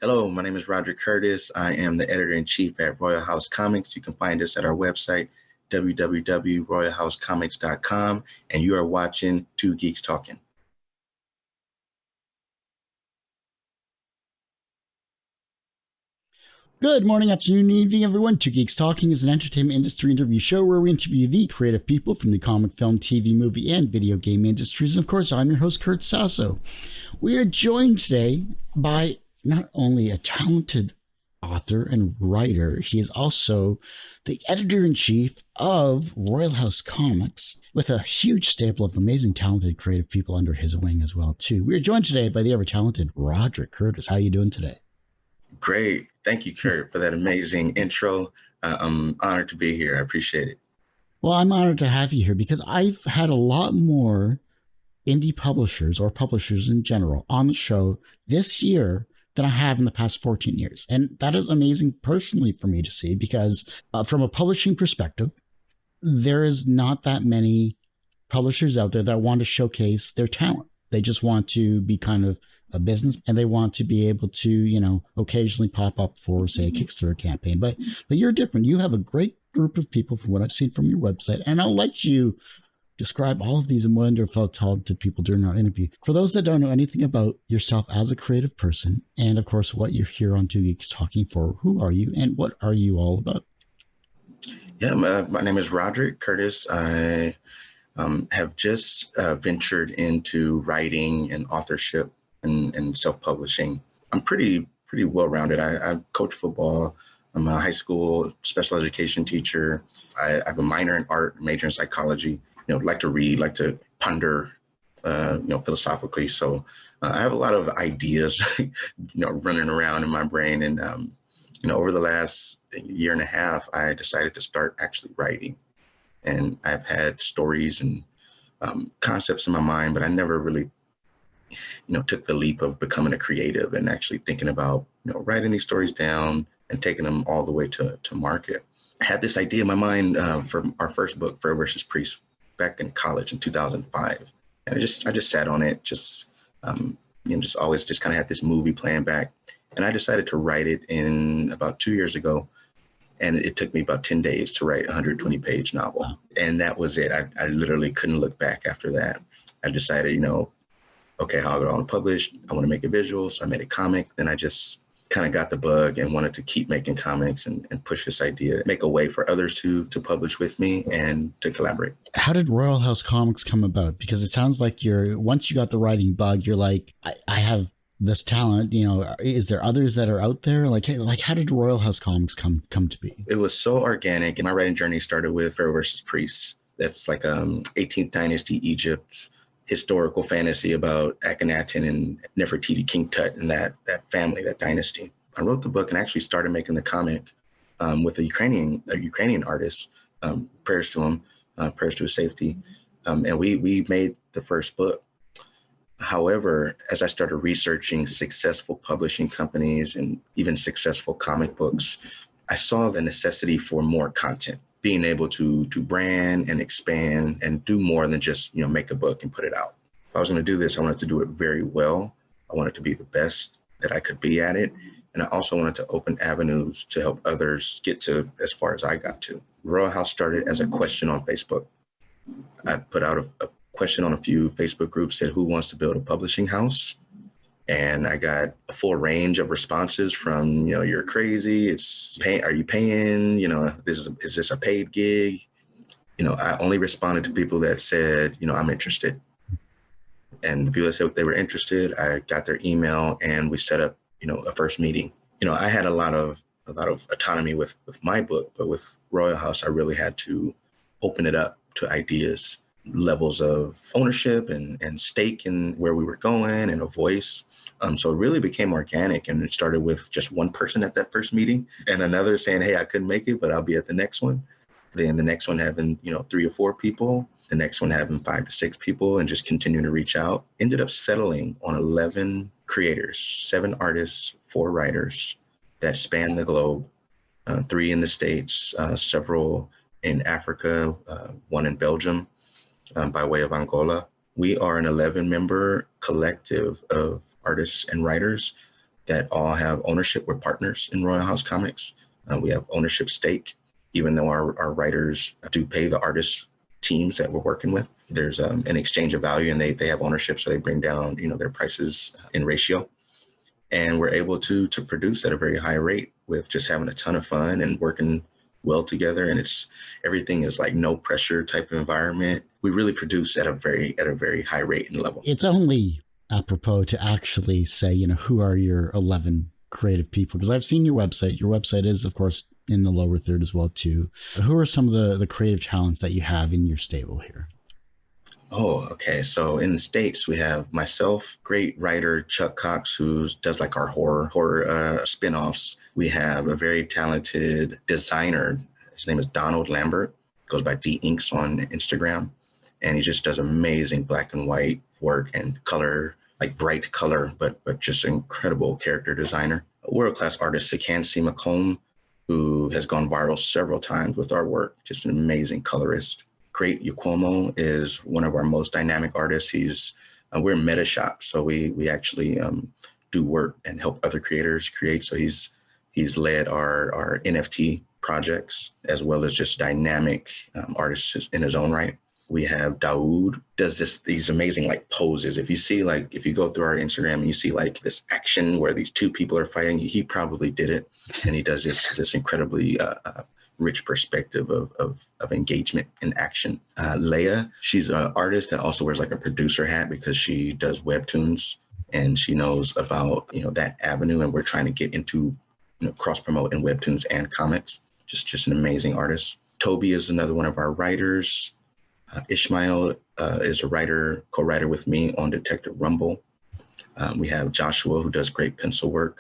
Hello, my name is Raudric Curtis. I am the editor-in-chief at Royal House Comics. You can find us at our website, www.royalhousecomics.com, and you are watching Two Geeks Talking. Good morning, afternoon, evening, everyone. Two Geeks Talking is an entertainment industry interview show where we interview the creative people from the comic, film, TV, movie, and video game industries. And of course, I'm your host, Kurt Sasso. We are joined today by not only a talented author and writer, he is also the editor-in-chief of Royal House Comics, with a huge stable of amazing, talented, creative people under his wing as well, too. We are joined today by the ever-talented Raudric Curtis. How are you doing today? Great. Thank you, Kurt, for that amazing intro. I'm honored to be here. I appreciate it. Well, I'm honored to have you here because I've had a lot more indie publishers or publishers in general on the show this year than I have in the past 14 years. And that is amazing personally for me to see because from a publishing perspective, there is not that many publishers out there that want to showcase their talent. They just want to be kind of a business and they want to be able to, occasionally pop up for, say, a Kickstarter campaign. But you're different. You have a great group of people from what I've seen from your website. And I'll let you describe all of these wonderful, talented people during our interview. For those that don't know anything about yourself as a creative person, and of course, what you're here on Two Geeks Talking for, who are you and what are you all about? Yeah, my name is Raudric Curtis. I have just ventured into writing and authorship and self-publishing. I'm pretty well-rounded. I coach football. I'm a high school special education teacher. I have a minor in art, major in psychology. Like to read, like to ponder, philosophically. So I have a lot of ideas, running around in my brain. And, over the last year and a half, I decided to start actually writing. And I've had stories and concepts in my mind, but I never really, took the leap of becoming a creative and actually thinking about, writing these stories down and taking them all the way to market. I had this idea in my mind for our first book, Pharaoh versus Priest, back in college in 2005. And I just sat on it, just always just kind of had this movie playing back. And I decided to write it in about 2 years ago. And it took me about 10 days to write a 120-page novel. Wow. And that was it. I literally couldn't look back after that. I decided, okay, how do I want to publish? I want to make a visual. So I made a comic. Then I just kind of got the bug and wanted to keep making comics and push this idea, make a way for others to publish with me and to collaborate. How did Royal House Comics come about? Because it sounds like once you got the writing bug, you're like, I have this talent, is there others that are out there? Like how did Royal House Comics come to be? It was so organic. And my writing journey started with Pharaoh versus Priest. That's like 18th dynasty Egypt historical fantasy about Akhenaten and Nefertiti, King Tut, and that family, that dynasty. I wrote the book and actually started making the comic with a Ukrainian artist. Prayers to him, prayers to his safety. And we made the first book. However, as I started researching successful publishing companies and even successful comic books, I saw the necessity for more content, being able to brand and expand and do more than just, make a book and put it out. If I was going to do this, I wanted to do it very well. I wanted to be the best that I could be at it. And I also wanted to open avenues to help others get to as far as I got to. Royal House started as a question on Facebook. I put out a question on a few Facebook groups, said, who wants to build a publishing house? And I got a full range of responses from, you're crazy. Are you paying? Is this a paid gig? I only responded to people that said, I'm interested. And the people that said they were interested, I got their email and we set up, a first meeting. I had a lot of autonomy with my book, but with Royal House, I really had to open it up to ideas, levels of ownership and stake in where we were going and a voice. So it really became organic, and it started with just one person at that first meeting and another saying, hey, I couldn't make it, but I'll be at the next one. Then the next one having, 3 or 4 people, the next one having 5 to 6 people, and just continuing to reach out. Ended up settling on 11 creators, 7 artists, 4 writers that span the globe, 3 in the States, several in Africa, 1 in Belgium, by way of Angola. We are an 11-member collective of artists and writers that all have ownership. We're partners in Royal House Comics. We have ownership stake, even though our writers do pay the artist teams that we're working with. There's an exchange of value, and they have ownership, so they bring down their prices in ratio. And we're able to produce at a very high rate with just having a ton of fun and working well together. And everything is like no pressure type of environment. We really produce at a very high rate and level. It's only apropos to actually say, who are your 11 creative people? Because I've seen your website. Your website is, of course, in the lower third as well, too. Who are some of the creative talents that you have in your stable here? Oh, okay. So in the States, we have myself, great writer Chuck Cox, who does like our horror spin-offs. We have a very talented designer. His name is Donald Lambert, goes by D Inks on Instagram. And he just does amazing black and white work and color, like bright color, but just an incredible character designer. A world-class artist, Sakansi McComb, who has gone viral several times with our work, just an amazing colorist. Great Yuquomo is one of our most dynamic artists. We're meta shop, so we actually do work and help other creators create. So he's led our NFT projects, as well as just dynamic artists in his own right. We have Daoud does these amazing like poses. If you go through our Instagram and you see like this action where these two people are fighting, he probably did it, and he does this incredibly rich perspective of engagement and action. Leia, she's an artist that also wears like a producer hat because she does webtoons and she knows about that avenue, and we're trying to get into cross promote in webtoons and comics. Just an amazing artist. Toby is another one of our writers. Ishmael is a co-writer with me on Detective Rumble. We have Joshua, who does great pencil work.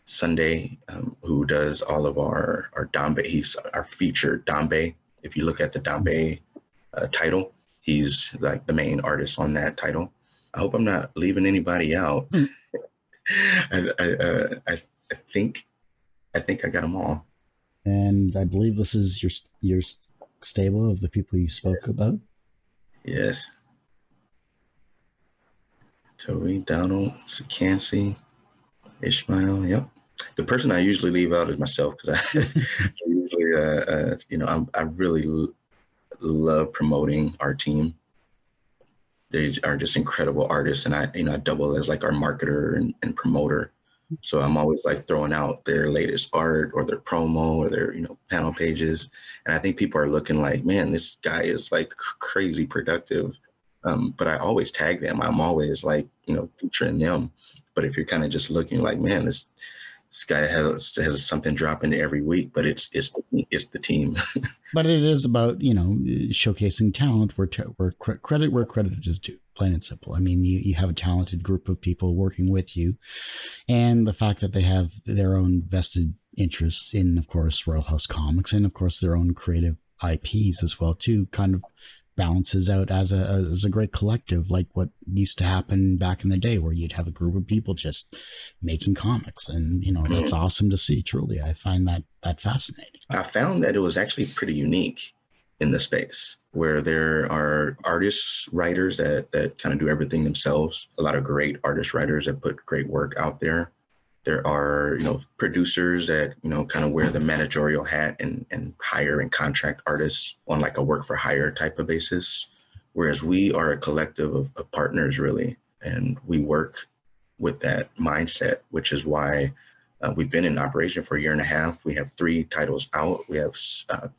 Sunday, who does all of our Dambe. He's our featured Dambe. If you look at the Dambe title, he's like the main artist on that title. I hope I'm not leaving anybody out. I think I got them all. And I believe this is your stable of the people you spoke about. Yes. Toby, Donald, Sakansi, Ishmael. Yep. The person I usually leave out is myself, because I usually, I really love promoting our team. They are just incredible artists, and I double as like our marketer and promoter. So I'm always like throwing out their latest art or their promo or their panel pages, and I think people are looking like, man, this guy is like crazy productive. But I always tag them. I'm always like featuring them. But if you're kind of just looking like, man, this guy has something dropping every week, but it's the team. But it is about showcasing talent where credit is due, plain and simple. I mean, you have a talented group of people working with you, and the fact that they have their own vested interests in, of course, Royal House Comics, and of course their own creative IPs as well too, kind of balances out as a great collective, like what used to happen back in the day, where you'd have a group of people just making comics, and that's awesome to see. Truly, I find that fascinating. I found that it was actually pretty unique in the space, where there are artists, writers that kind of do everything themselves. A lot of great artist writers that put great work out there. There are, producers that, kind of wear the managerial hat and hire and contract artists on like a work for hire type of basis. Whereas we are a collective of partners, really. And we work with that mindset, which is why we've been in operation for a year and a half. We have 3 titles out. We have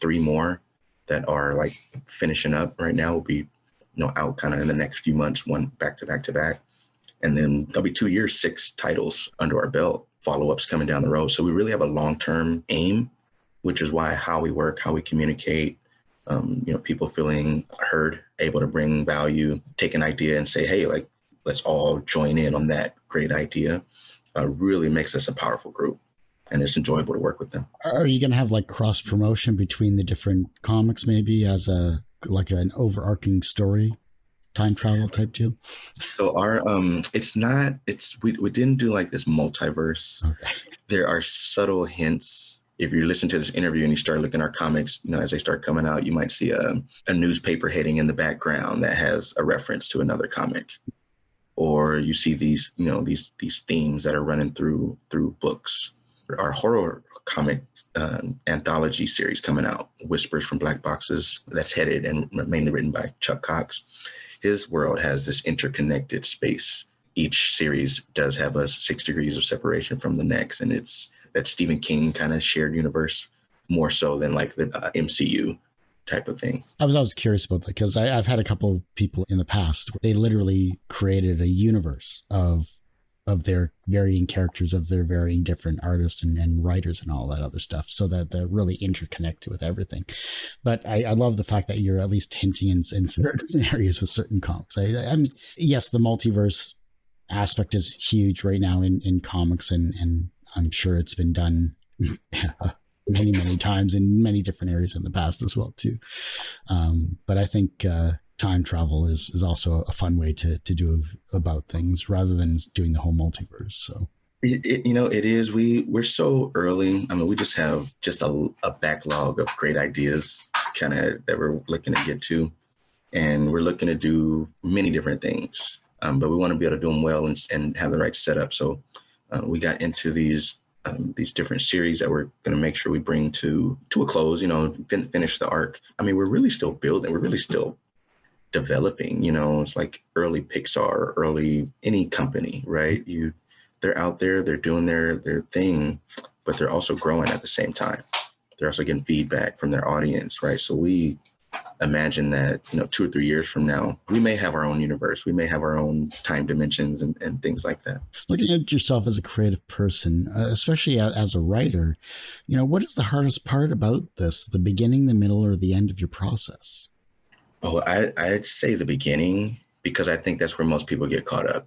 3 more that are like finishing up right now. Will be, out kind of in the next few months, one back to back to back. And then there'll be 2 years, 6 titles under our belt, follow-ups coming down the road. So we really have a long-term aim, which is why how we work, how we communicate, people feeling heard, able to bring value, take an idea and say, hey, like, let's all join in on that great idea, really makes us a powerful group. And it's enjoyable to work with them. Are you going to have like cross promotion between the different comics, maybe as an overarching story? Time travel type deal? So our we didn't do like this multiverse. Okay. There are subtle hints. If you listen to this interview and you start looking at our comics, as they start coming out, you might see a newspaper heading in the background that has a reference to another comic. or you see these, these themes that are running through books. Our horror comic anthology series coming out, Whispers from Black Boxes, that's headed and mainly written by Chuck Cox. His world has this interconnected space. Each series does have a 6 degrees of separation from the next, and it's that Stephen King kind of shared universe more so than like the MCU type of thing. I was curious about that because I've had a couple of people in the past. They literally created a universe of their varying characters, of their varying different artists and writers and all that other stuff, so that they're really interconnected with everything. But I love the fact that you're at least hinting in certain areas with certain comics. I mean, yes, the multiverse aspect is huge right now in comics, and I'm sure it's been done many times in many different areas in the past as well too. But I think time travel is also a fun way to do about things rather than doing the whole multiverse. So it is. We're so early. I mean, we just have a backlog of great ideas kind of that we're looking to get to, and we're looking to do many different things. But we want to be able to do them well and have the right setup. So we got into these different series that we're going to make sure we bring to a close, finish the arc. I mean, we're really still building. We're really still developing, it's like early Pixar, early any company, right? They're out there, they're doing their thing, but they're also growing at the same time. They're also getting feedback from their audience, right? So we imagine that, 2 or 3 years from now, we may have our own universe. We may have our own time dimensions and things like that. Looking at yourself as a creative person, especially as a writer, what is the hardest part about this, the beginning, the middle, or the end of your process? Oh, I'd say the beginning, because I think that's where most people get caught up.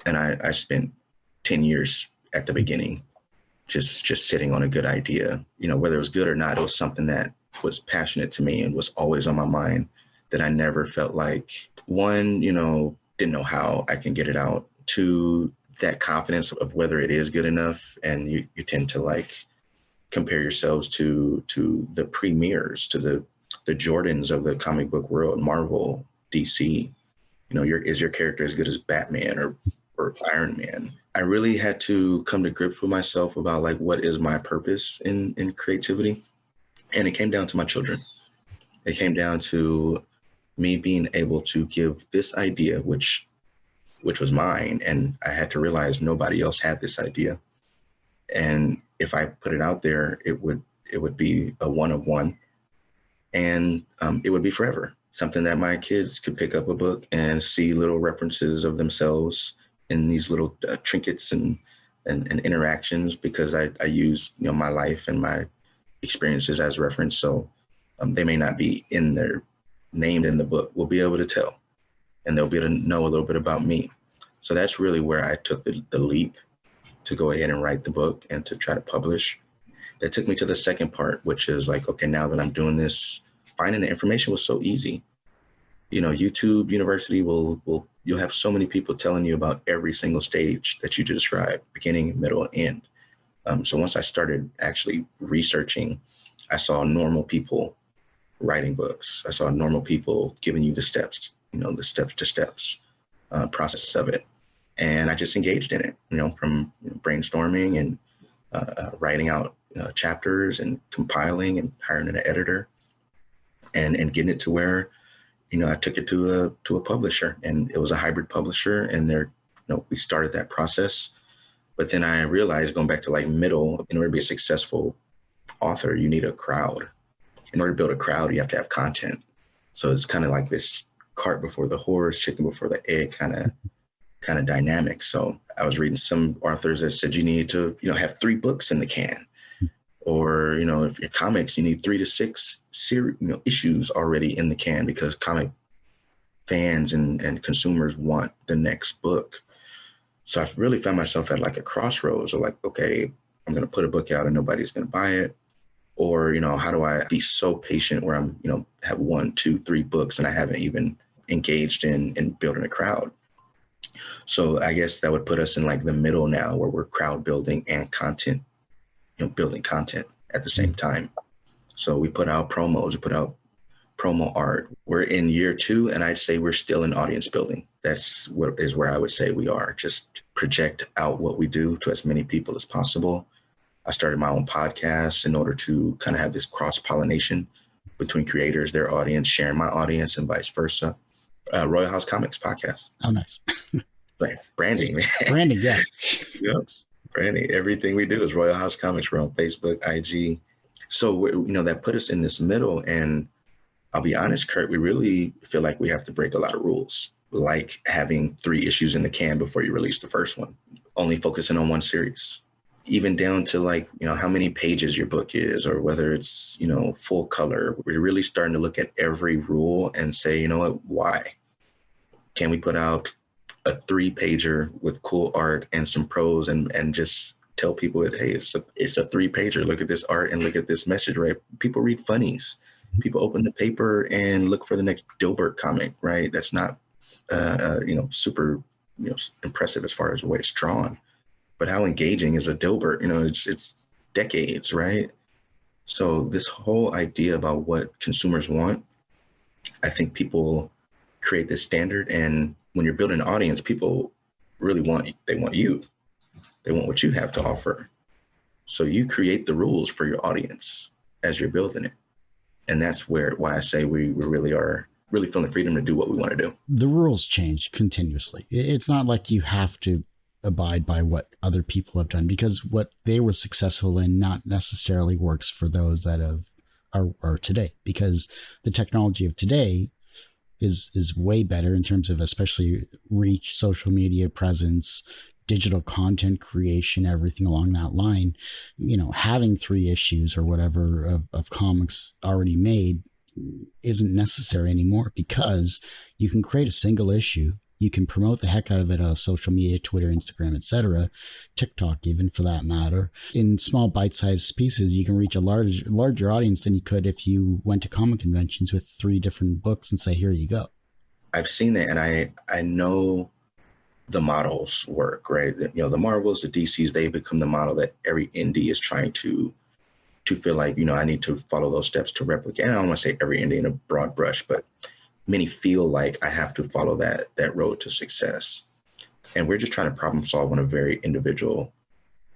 And I spent 10 years at the beginning, just sitting on a good idea, whether it was good or not, it was something that was passionate to me and was always on my mind, that I never felt like, one, didn't know how I can get it out, two, that confidence of whether it is good enough. And you tend to like compare yourselves to the premieres, to the Jordans of the comic book world, Marvel, DC. Is your character as good as Batman or Iron Man? I really had to come to grips with myself about like, what is my purpose in creativity? And it came down to my children. It came down to me being able to give this idea, which was mine, and I had to realize nobody else had this idea. And if I put it out there, it would be a one of one, and it would be forever. Something that my kids could pick up a book and see little references of themselves in these little trinkets and interactions, because I use my life and my experiences as reference. So they may not be named in the book. We'll be able to tell, and they'll be able to know a little bit about me. So that's really where I took the leap to go ahead and write the book and to try to publish. That took me to the second part, which is like, okay, now that I'm doing this, finding the information was so easy. YouTube University you'll have so many people telling you about every single stage that you describe, beginning, middle, and end. So once I started actually researching, I saw normal people writing books. I saw normal people giving you the steps, the steps process of it. And I just engaged in it, from brainstorming and writing out chapters and compiling and hiring an editor and getting it to where, I took it to a publisher, and it was a hybrid publisher, and we started that process. But then I realized, going back to like middle, in order to be a successful author, you need a crowd. In order to build a crowd, you have to have content. So it's kind of like this cart before the horse, chicken before the egg kind of dynamic. So I was reading some authors that said you need to, have 3 books in the can. Or, if you're comics, you need 3 to 6 issues already in the can, because comic fans and consumers want the next book. So I really found myself at like a crossroads of like, okay, I'm going to put a book out and nobody's going to buy it. Or, how do I be so patient where I'm, have 1, 2, 3 books and I haven't even engaged in building a crowd. So I guess that would put us in like the middle now, where we're crowd building and content, building content at the same time. So we put out promos, we put out promo art. We're in year 2, and I'd say we're still in audience building. That's what is where I would say we are. Just project out what we do to as many people as possible. I started my own podcast in order to kind of have this cross pollination between creators, their audience, sharing my audience, and vice versa. Royal House Comics podcast. Oh, nice. Branding, man. Branding, yeah. Yep. Branding. Everything we do is Royal House Comics. We're on Facebook, IG. So, that put us in this middle. And I'll be honest, Kurt, we really feel like we have to break a lot of rules, like having 3 issues in the can before you release the first one, only focusing on one series, even down to like, how many pages your book is, or whether it's, full color. We're really starting to look at every rule and say, you know what, why? Can we put out a 3-pager with cool art and some prose and just tell people that, hey, it's a 3-pager. Look at this art and look at this message, right? People read funnies. People open the paper and look for the next Dilbert comic, right? That's not, super, impressive as far as the way it's drawn, but how engaging is a Dilbert? It's decades, right? So this whole idea about what consumers want, I think people create this standard, and when you're building an audience, people really want you. They want what you have to offer. So you create the rules for your audience as you're building it. And that's why I say we really are really feeling the freedom to do what we want to do. The rules change continuously. It's not like you have to abide by what other people have done, because what they were successful in not necessarily works for those that are today, because the technology of today is way better in terms of especially reach, social media presence, digital content creation, everything along that line. Having 3 issues or whatever of comics already made isn't necessary anymore, because you can create a single issue. You can promote the heck out of it on social media, Twitter, Instagram, etc., TikTok, even for that matter. In small bite-sized pieces, you can reach a larger audience than you could if you went to comic conventions with 3 different books and say, here you go. I've seen that, and I know the models work, right? The Marvels, the DCs, they've become the model that every indie is trying to feel like, I need to follow those steps to replicate. And I don't want to say every indie in a broad brush, but many feel like I have to follow that road to success. And we're just trying to problem solve on a very individual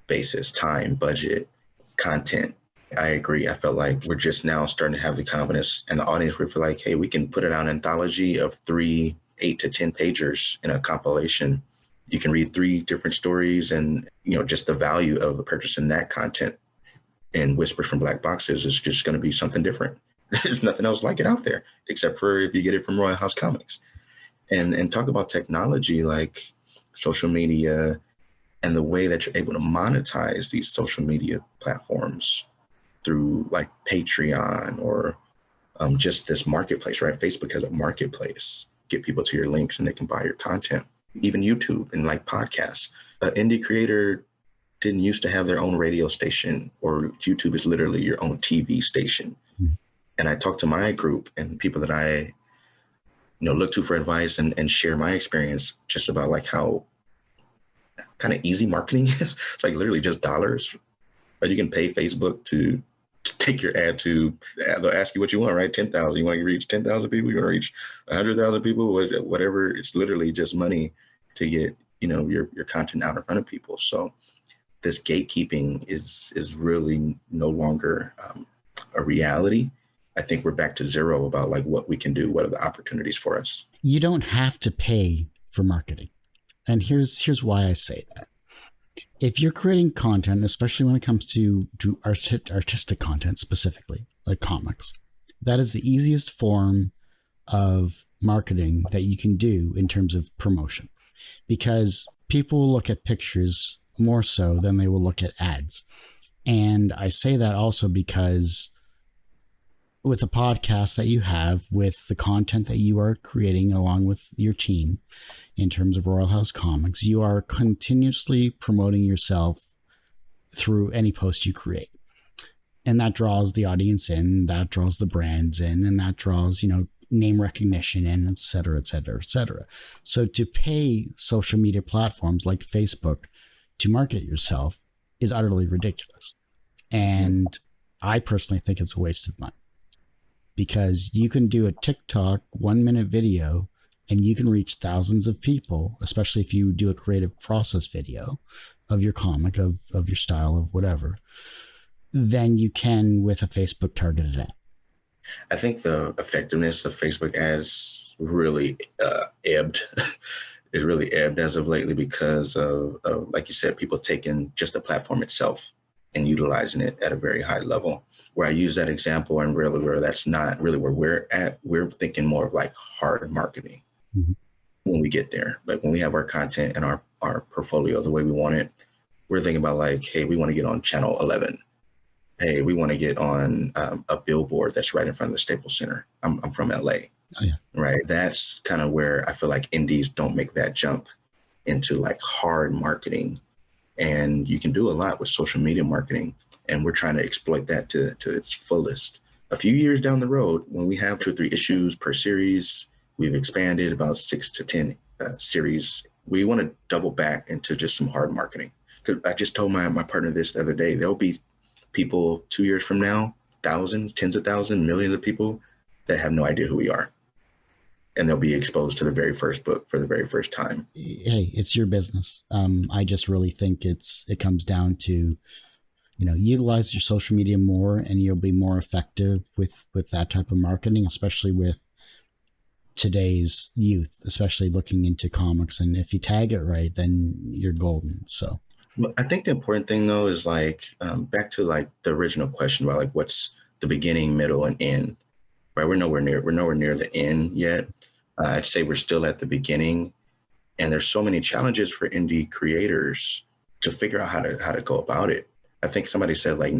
basis: time, budget, content. I agree. I felt like we're just now starting to have the confidence and the audience where we feel like, hey, we can put it on an anthology of 3 8 to 10 pagers in a compilation. You can read 3 different stories, and just the value of purchasing that content in Whispers from Black Boxes is just going to be something different. There's nothing else like it out there, except for if you get it from Royal House Comics. And talk about technology like social media and the way that you're able to monetize these social media platforms through like Patreon or just this marketplace, right? Facebook has a marketplace. Get people to your links and they can buy your content. Even YouTube and like podcasts. An indie creator didn't used to have their own radio station, or YouTube is literally your own TV station. Mm-hmm. And I talk to my group and people that I look to for advice and share my experience just about like how kind of easy marketing is. It's like literally just dollars, but you can pay Facebook to take your ad to, they'll ask you what you want, right? 10,000, you want to reach 10,000 people, you want to reach 100,000 people, whatever. It's literally just money to get, your content out in front of people. So this gatekeeping is really no longer a reality. I think we're back to zero about like what we can do. What are the opportunities for us? You don't have to pay for marketing. And here's why I say that. If you're creating content, especially when it comes to artistic content specifically, like comics, that is the easiest form of marketing that you can do in terms of promotion, because people will look at pictures more so than they will look at ads. And I say that also because with the podcast that you have, with the content that you are creating along with your team in terms of Royal House Comics, you are continuously promoting yourself through any post you create. And that draws the audience in, that draws the brands in, and that draws, name recognition in, et cetera, et cetera, et cetera. So to pay social media platforms like Facebook to market yourself is utterly ridiculous. And I personally think it's a waste of money, because you can do a TikTok 1-minute video and you can reach thousands of people, especially if you do a creative process video of your comic, of your style, of whatever, than you can with a Facebook targeted ad. I think the effectiveness of Facebook ads really ebbed. It really ebbed as of lately because of, like you said, people taking just the platform itself and utilizing it at a very high level. Where I use that example and really where that's not really where we're at, we're thinking more of like hard marketing Mm-hmm. when we get there. Like when we have our content and our portfolio the way we want it, we're thinking about like, hey, we want to get on channel 11. Hey, we want to get on a billboard that's right in front of the Staples Center. I'm from LA. Oh, yeah. Right. That's kind of where I feel like indies don't make that jump into like hard marketing. And you can do a lot with social media marketing. And we're trying to exploit that to its fullest. A few years down the road, when we have 2 or 3 issues per series, we've expanded about 6 to 10 series. We want to double back into just some hard marketing. Because I just told my partner this the other day. There'll be people 2 years from now, thousands, tens of thousands, millions of people that have no idea who we are. And they'll be exposed to the very first book for the very first time. Hey, it's your business. I just really think it comes down to, utilize your social media more, and you'll be more effective with that type of marketing, especially with today's youth, especially looking into comics. And if you tag it right, then you're golden. So I think the important thing though is like back to like the original question about like what's the beginning, middle, and end. Right, we're nowhere near the end yet. I'd say we're still at the beginning, and there's so many challenges for indie creators to figure out how to go about it. I think somebody said like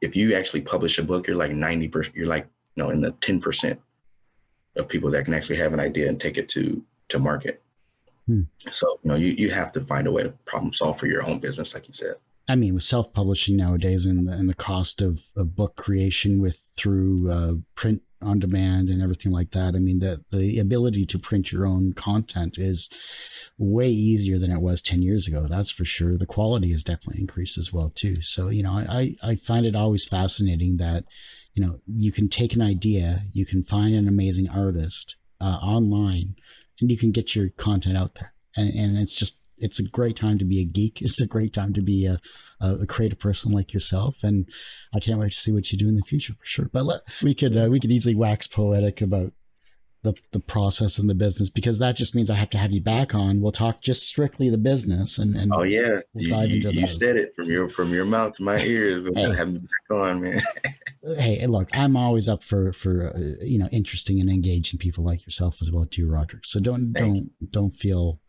if you actually publish a book, you're like 90%. You're like in the 10% of people that can actually have an idea and take it to market. So you have to find a way to problem solve for your own business, like you said. I mean, with self-publishing nowadays and the cost of book creation through print on demand and everything like that, I mean, the ability to print your own content is way easier than it was 10 years ago. That's for sure. The quality has definitely increased as well, too. So, I find it always fascinating that, you can take an idea, you can find an amazing artist online, and you can get your content out there. And it's a great time to be a geek. It's a great time to be a creative person like yourself. And I can't wait to see what you do in the future for sure. But we could easily wax poetic about the process and the business, because that just means I have to have you back on. We'll talk just strictly the business and oh yeah, we'll dive into that. You said it from your mouth to my ears. Hey. Having you back on, man. Hey, look, I'm always up for interesting and engaging people like yourself as well too, Raudric. So don't feel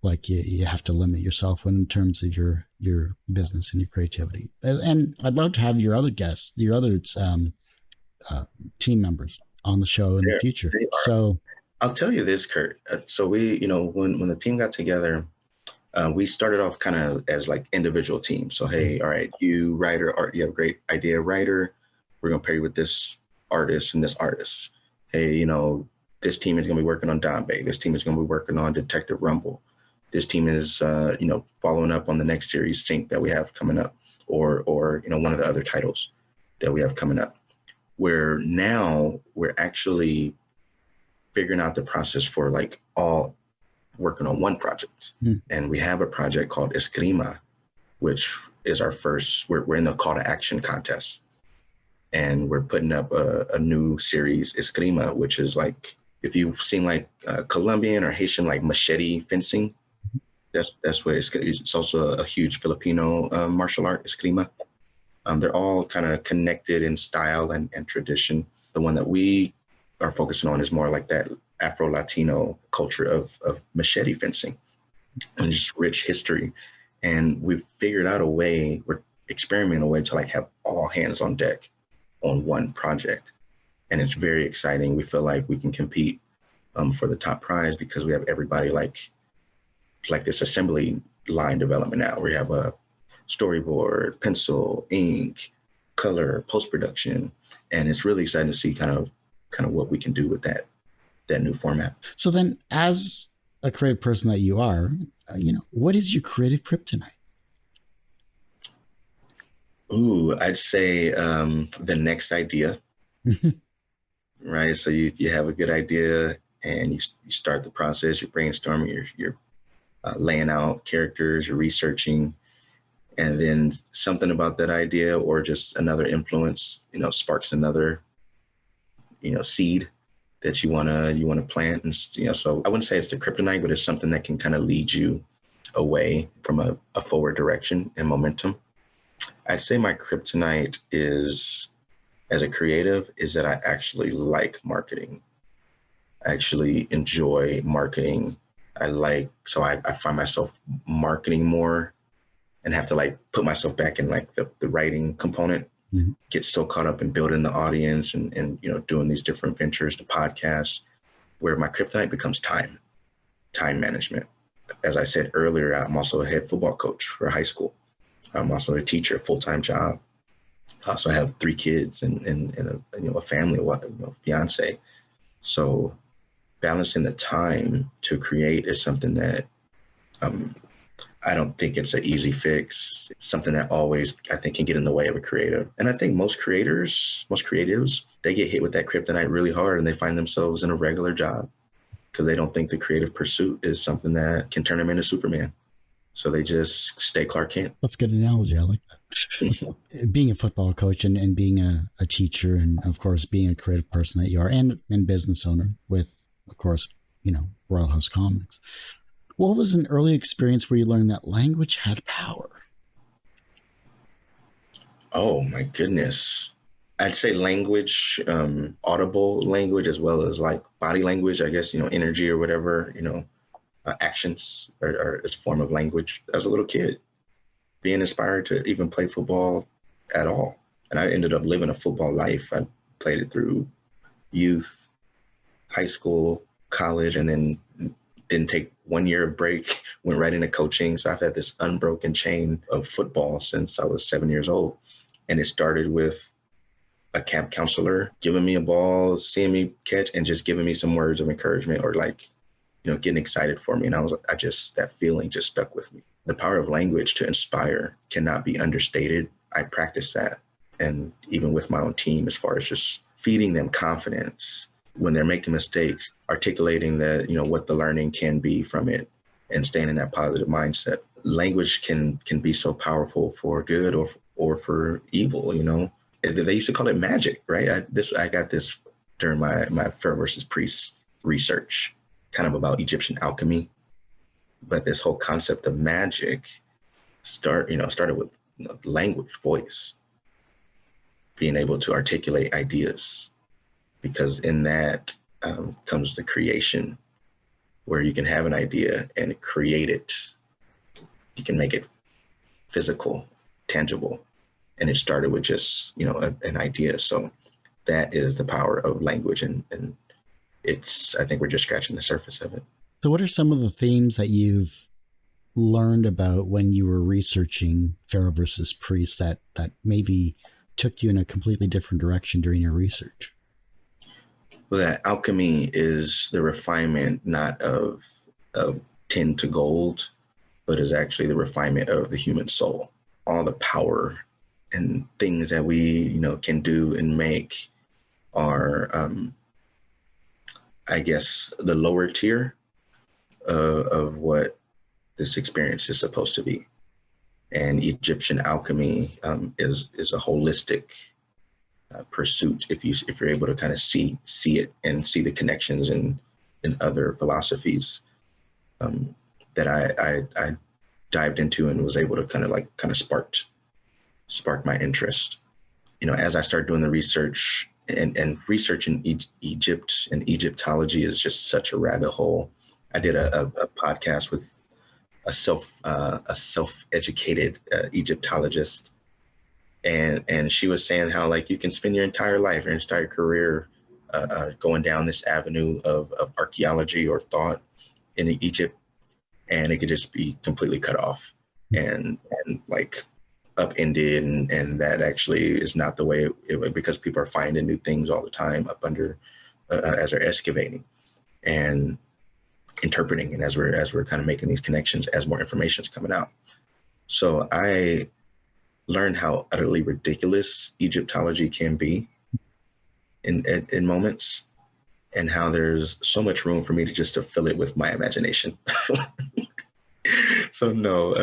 like you have to limit yourself in terms of your business and your creativity. And I'd love to have your other guests, your other team members on the show in the future. So I'll tell you this, Kurt. So we, when the team got together, we started off kind of as like individual teams. So, hey, all right, you writer, art, you have a great idea, writer. We're going to pair you with this artist and this artist. Hey, this team is going to be working on Dombe. This team is going to be working on Detective Rumble. This team is, following up on the next series, Sync, that we have coming up, or one of the other titles that we have coming up. Where now we're actually figuring out the process for like all working on one project. And we have a project called Eskrima, which is our first, we're in the call to action contest. And we're putting up a new series, Eskrima, which is like, if you've seen like Colombian or Haitian, like machete fencing, that's what it's also a huge Filipino martial art, Eskrima. They're all kind of connected in style and tradition. The one that we are focusing on is more like that Afro-Latino culture of machete fencing and just rich history. And we've figured out we're experimenting a way to like have all hands on deck on one project. And it's very exciting. We feel like we can compete for the top prize because we have everybody like this assembly line development now. We have a storyboard, pencil, ink, color, post-production, and it's really exciting to see kind of what we can do with that new format. So then, as a creative person that you are, what is your creative kryptonite? Ooh, I'd say the next idea. Right. So you have a good idea and you start the process, you're brainstorming, you're laying out characters, you're researching, and then something about that idea or just another influence, sparks another, seed that you wanna plant. And so I wouldn't say it's the kryptonite, but it's something that can kind of lead you away from a forward direction and momentum. I'd say my kryptonite is, as a creative, is that I actually like marketing. I actually enjoy marketing. So I find myself marketing more and have to like put myself back in like the writing component, get so caught up in building the audience and doing these different ventures, the podcasts, where my kryptonite becomes time management. As I said earlier, I'm also a head football coach for high school. I'm also a teacher, full-time job. I also have 3 kids and a family, fiance. So balancing the time to create is something that I don't think it's an easy fix. It's something that always, I think, can get in the way of a creative. And I think most creatives, they get hit with that kryptonite really hard and they find themselves in a regular job because they don't think the creative pursuit is something that can turn them into Superman. So they just stay Clark Kent. That's a good analogy. I like that. Being a football coach and being a teacher, and of course, being a creative person that you are, and business owner with, of course, Royal House Comics. What was an early experience where you learned that language had power? Oh, my goodness. I'd say language, audible language, as well as like body language, I guess, energy or whatever, actions are a form of language. As a little kid, being inspired to even play football at all. And I ended up living a football life. I played it through youth, high school, college, and then didn't take 1 year of break, went right into coaching. So I've had this unbroken chain of football since I was 7 years old. And it started with a camp counselor giving me a ball, seeing me catch, and just giving me some words of encouragement or like, getting excited for me. And that feeling just stuck with me. The power of language to inspire cannot be understated. I practice that. And even with my own team, as far as just feeding them confidence when they're making mistakes, articulating what the learning can be from it and staying in that positive mindset. Language can be so powerful for good or for evil, They used to call it magic, right? I got this during my Pharaoh versus Priest research, kind of about Egyptian alchemy. But this whole concept of magic started with language, voice, being able to articulate ideas, because in that comes the creation, where you can have an idea and create it. You can make it physical, tangible, and it started with just an idea. So that is the power of language, and I think we're just scratching the surface of it. So what are some of the themes that you've learned about when you were researching Pharaoh versus Priest that maybe took you in a completely different direction during your research? Well, that alchemy is the refinement not of tin to gold, but is actually the refinement of the human soul. All the power and things that we can do and make are I guess the lower tier of what this experience is supposed to be. And Egyptian alchemy is a holistic pursuit. If you're able to kind of see it and see the connections in other philosophies that I dived into and was able to kind of spark my interest. As I started doing the research and researching Egypt and Egyptology is just such a rabbit hole. I did a podcast with a self-educated Egyptologist, and she was saying how like you can spend your entire life, your entire career, going down this avenue of archaeology or thought in Egypt, and it could just be completely cut off and like upended, and that actually is not the way it because people are finding new things all the time up under as they're excavating and interpreting, and as we're kind of making these connections as more information is coming out. So I learned how utterly ridiculous Egyptology can be in moments, and how there's so much room for me to fill it with my imagination. So no,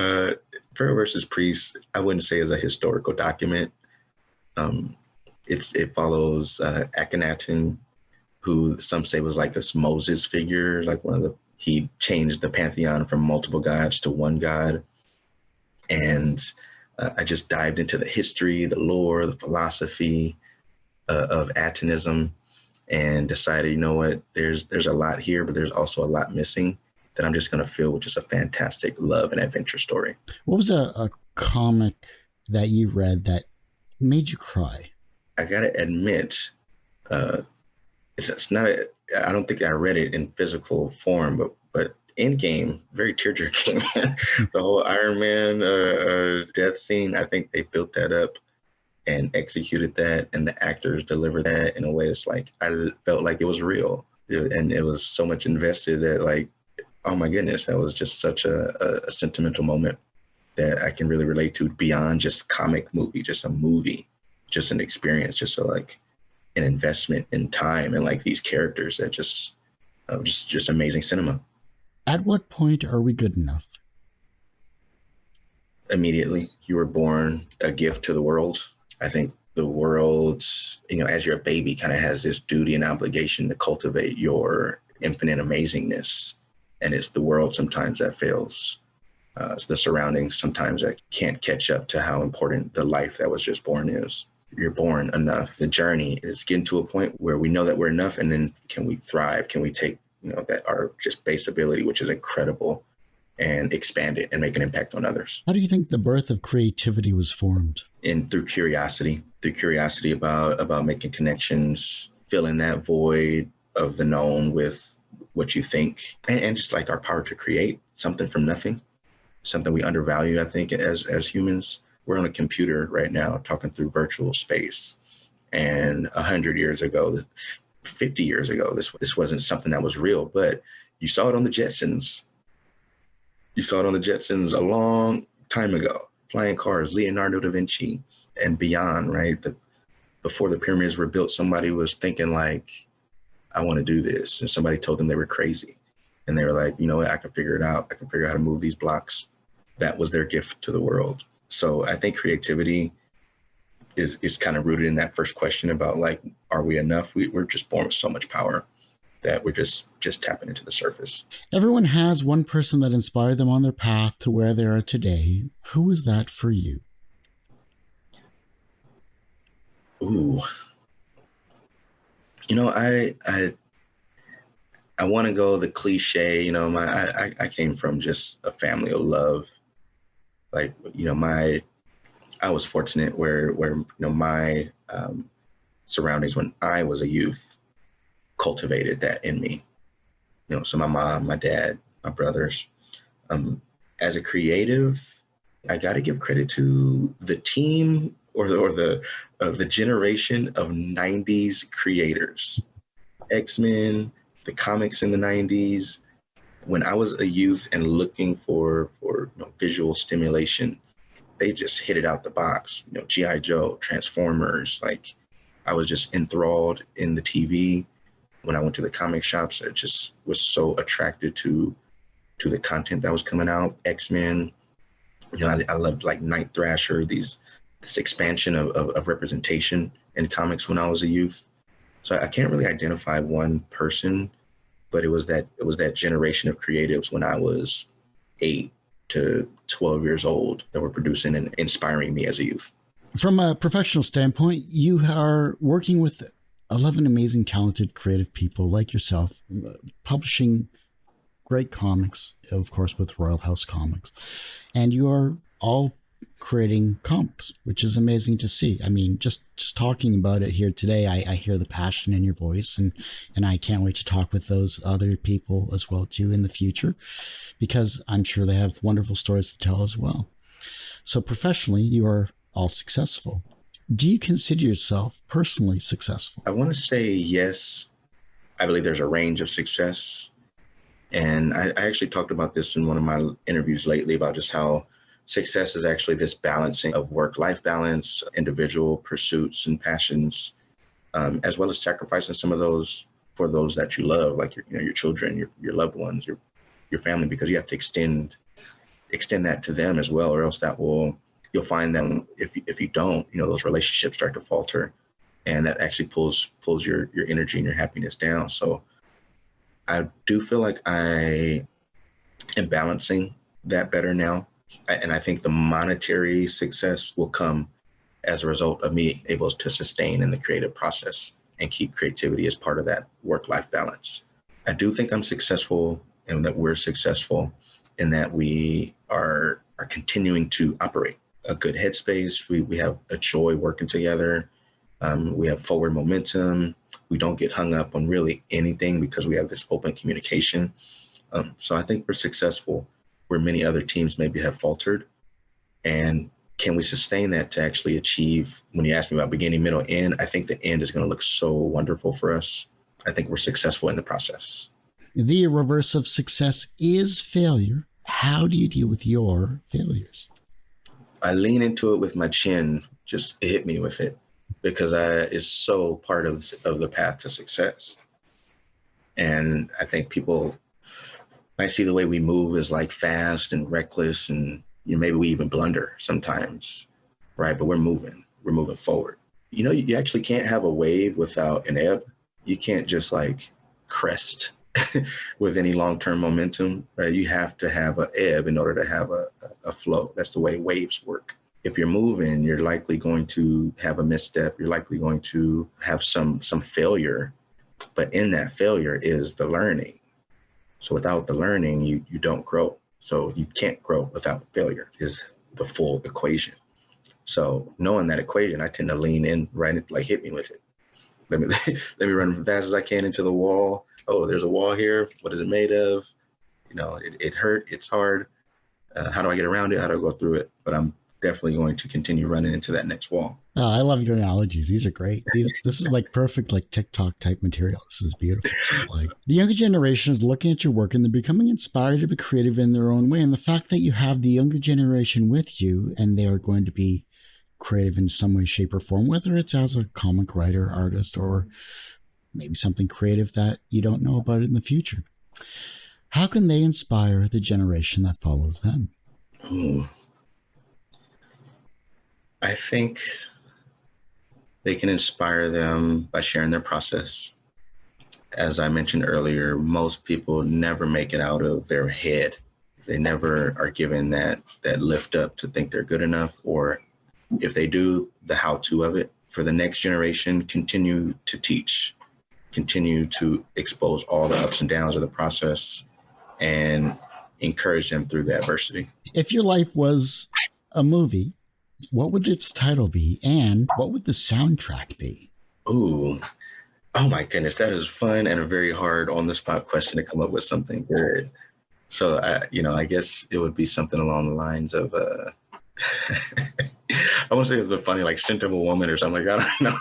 Pharaoh versus Priest, I wouldn't say is a historical document. Um, it follows Akhenaten, who some say was like this Moses figure, like he changed the pantheon from multiple gods to one god. And I just dived into the history, the lore, the philosophy of Atenism, and decided, you know what, there's a lot here, but there's also a lot missing that I'm just going to fill with just a fantastic love and adventure story. What was a comic that you read that made you cry? I gotta admit, uh, it's not. I don't think I read it in physical form, but in game, very tear-jerking. The whole Iron Man death scene. I think they built that up and executed that, and the actors delivered that in a way it's like I felt like it was real, and it was so much invested that like, oh my goodness, that was just such a sentimental moment that I can really relate to beyond just comic movie, just a movie, just an experience, just so like an investment in time and like these characters that just amazing cinema. At what point are we good enough? Immediately, you were born a gift to the world. I think the world, as you're a baby, kind of has this duty and obligation to cultivate your infinite amazingness. And it's the world sometimes that fails. It's the surroundings sometimes that can't catch up to how important the life that was just born is. You're born enough. The journey is getting to a point where we know that we're enough, and then can we thrive? Can we take, that our just base ability, which is incredible, and expand it and make an impact on others? How do you think the birth of creativity was formed? And through curiosity about making connections, filling that void of the known with what you think, and just like our power to create something from nothing, something we undervalue, I think, as humans. We're on a computer right now talking through virtual space. And 100 years ago, 50 years ago, this wasn't something that was real, but you saw it on the Jetsons. You saw it on the Jetsons a long time ago. Flying cars, Leonardo da Vinci, and beyond, right? Before the pyramids were built, somebody was thinking like, I want to do this. And somebody told them they were crazy. And they were like, you know what, I can figure it out. I can figure out how to move these blocks. That was their gift to the world. So I think creativity is kind of rooted in that first question about like, are we enough? We're just born with so much power that we're just tapping into the surface. Everyone has one person that inspired them on their path to where they are today. Who is that for you? Ooh, I want to go the cliche. I came from just a family of love. Like, I was fortunate where my surroundings when I was a youth cultivated that in me. So my mom, my dad, my brothers. As a creative, I got to give credit to the team or the generation of '90s creators. X-Men, the comics in the '90s. When I was a youth and looking for visual stimulation, they just hit it out the box. G.I. Joe, Transformers. Like, I was just enthralled in the TV. When I went to the comic shops, I just was so attracted to the content that was coming out. X-Men. I loved like Night Thrasher. This expansion of representation in comics when I was a youth. So I can't really identify one person, but it was that generation of creatives when I was 8 to 12 years old that were producing and inspiring me as a youth. From a professional standpoint, you are working with 11 amazing, talented, creative people like yourself, publishing great comics, of course, with Royal House Comics. And you are all creating comics, which is amazing to see. I mean, just talking about it here today, I hear the passion in your voice, and I can't wait to talk with those other people as well too in the future, because I'm sure they have wonderful stories to tell as well. So professionally, you are all successful. Do you consider yourself personally successful? I want to say yes. I believe there's a range of success. And I actually talked about this in one of my interviews lately about just how success is actually this balancing of work-life balance, individual pursuits and passions, as well as sacrificing some of those for those that you love, like your children, your loved ones, your family, because you have to extend that to them as well, or else you'll find them if you don't, those relationships start to falter, and that actually pulls your energy and your happiness down. So I do feel like I am balancing that better now. And I think the monetary success will come as a result of me able to sustain in the creative process and keep creativity as part of that work-life balance. I do think I'm successful and that we're successful in that we are continuing to operate a good headspace. We have a joy working together. We have forward momentum. We don't get hung up on really anything because we have this open communication. So I think we're successful where many other teams maybe have faltered. And can we sustain that to actually achieve, when you ask me about beginning, middle, end, I think the end is going to look so wonderful for us. I think we're successful in the process. The reverse of success is failure. How do you deal with your failures? I lean into it with my chin, just hit me with it, because it's so part of the path to success. And I think people might see the way we move as like fast and reckless, and maybe we even blunder sometimes, right? But we're moving forward. You actually can't have a wave without an ebb. You can't just like crest with any long-term momentum, right? You have to have an ebb in order to have a flow. That's the way waves work. If you're moving, you're likely going to have a misstep. You're likely going to have some failure, but in that failure is the learning. So without the learning, you don't grow. So you can't grow without failure is the full equation. So knowing that equation, I tend to lean in, right? Like hit me with it. Let me run as fast as I can into the wall. Oh, there's a wall here. What is it made of? It hurt. It's hard. How do I get around it? How do I go through it? But I'm definitely going to continue running into that next wall. Oh, I love your analogies. These are great. This is like perfect, like TikTok type material. This is beautiful. Like the younger generation is looking at your work and they're becoming inspired to be creative in their own way. And the fact that you have the younger generation with you and they are going to be creative in some way, shape, or form, whether it's as a comic writer, artist, or maybe something creative that you don't know about in the future. How can they inspire the generation that follows them? I think they can inspire them by sharing their process. As I mentioned earlier, most people never make it out of their head. They never are given that lift up to think they're good enough, or if they do, the how-to of it. For the next generation, continue to teach, continue to expose all the ups and downs of the process, and encourage them through the adversity. If your life was a movie, what would its title be, and what would the soundtrack be? Ooh, oh my goodness, that is fun and a very hard on-the-spot question to come up with something good. So, I guess it would be something along the lines of, I want to say it's been funny, like Scent of a Woman or something. Like, I don't know,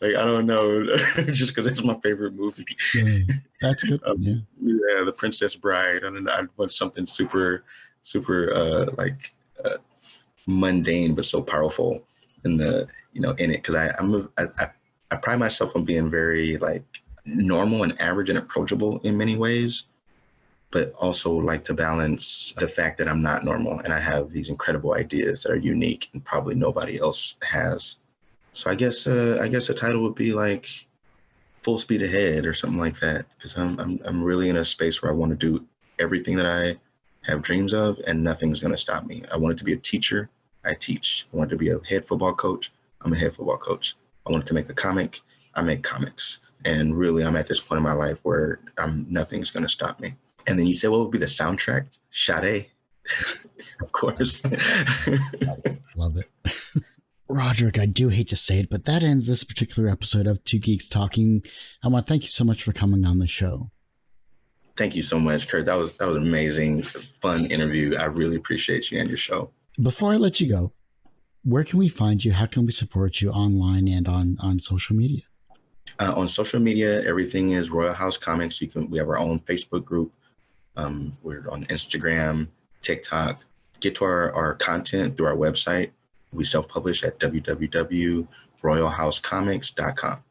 like I don't know, just because it's my favorite movie. Yeah, that's good. Yeah, The Princess Bride. I want something super, mundane but so powerful in the in it, because I pride myself on being very like normal and average and approachable in many ways, but also like to balance the fact that I'm not normal and I have these incredible ideas that are unique and probably nobody else has. So I guess the title would be like Full Speed Ahead or something like that, because I'm really in a space where I want to do everything that I have dreams of, and nothing's going to stop me. I wanted to be a teacher. I teach. I wanted to be a head football coach. I'm a head football coach. I wanted to make a comic. I make comics. And really, I'm at this point in my life where nothing's going to stop me. And then you say, what would be the soundtrack? Sade, of course. Love it. Roderick, I do hate to say it, but that ends this particular episode of Two Geeks Talking. I want to thank you so much for coming on the show. Thank you so much, Kurt. That was amazing, fun interview. I really appreciate you and your show. Before I let you go, where can we find you? How can we support you online and on social media? On social media, everything is Royal House Comics. We have our own Facebook group. We're on Instagram, TikTok. Get to our content through our website. We self-publish at www.royalhousecomics.com.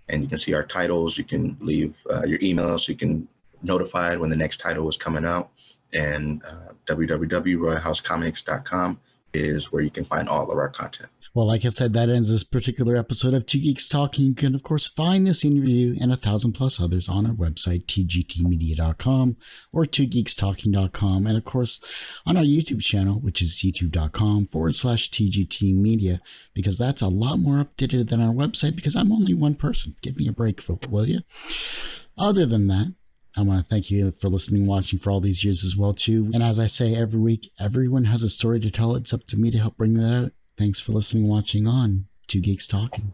and you can see our titles. You can leave your email so you can notified when the next title is coming out. And www.royalhousecomics.com is where you can find all of our content. Well, like I said, that ends this particular episode of Two Geeks Talking. You can, of course, find this interview and 1,000+ others on our website, tgtmedia.com or twogeekstalking.com. And, of course, on our YouTube channel, which is youtube.com/tgtmedia, because that's a lot more updated than our website, because I'm only one person. Give me a break, Philip, will you? Other than that, I want to thank you for listening and watching for all these years as well, too. And as I say every week, everyone has a story to tell. It's up to me to help bring that out. Thanks for listening and watching on Two Geeks Talking.